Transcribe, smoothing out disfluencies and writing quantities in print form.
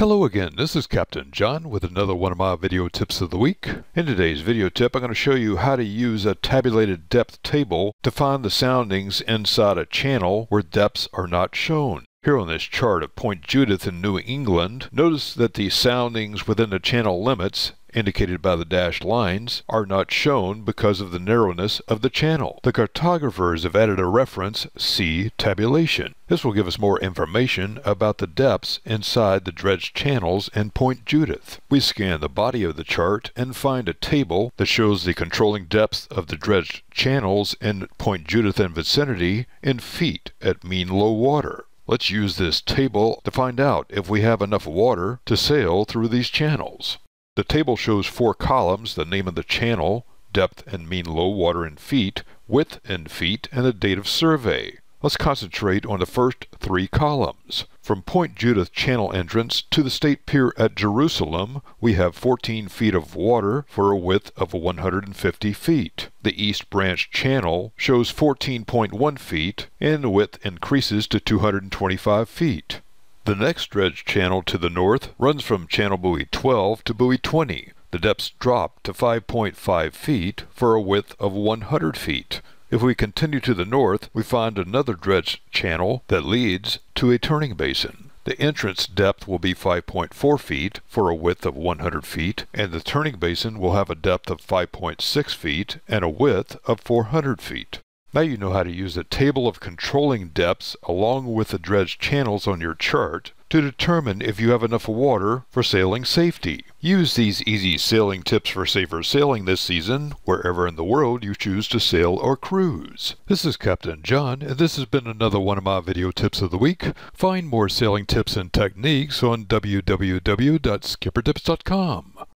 Hello again, this is Captain John with another one of my video tips of the week. In today's video tip, I'm going to show you how to use a tabulated depth table to find the soundings inside a channel where depths are not shown. Here on this chart of Point Judith in New England, notice that the soundings within the channel limits, indicated by the dashed lines, are not shown because of the narrowness of the channel. The cartographers have added a reference, see Tabulation. This will give us more information about the depths inside the dredged channels in Point Judith. We scan the body of the chart and find a table that shows the controlling depth of the dredged channels in Point Judith and vicinity in feet at mean low water. Let's use this table to find out if we have enough water to sail through these channels. The table shows 4 columns: the name of the channel, depth and mean low water in feet, width in feet, and the date of survey. Let's concentrate on the first 3 columns. From Point Judith channel entrance to the state pier at Jerusalem, we have 14 feet of water for a width of 150 feet. The East Branch channel shows 14.1 feet, and the width increases to 225 feet. The next dredged channel to the north runs from channel buoy 12 to buoy 20. The depths drop to 5.5 feet for a width of 100 feet. If we continue to the north, we find another dredged channel that leads to a turning basin. The entrance depth will be 5.4 feet for a width of 100 feet, and the turning basin will have a depth of 5.6 feet and a width of 400 feet. Now you know how to use a table of controlling depths along with the dredged channels on your chart to determine if you have enough water for sailing safety. Use these easy sailing tips for safer sailing this season wherever in the world you choose to sail or cruise. This is Captain John, and this has been another one of my video tips of the week. Find more sailing tips and techniques on www.skippertips.com.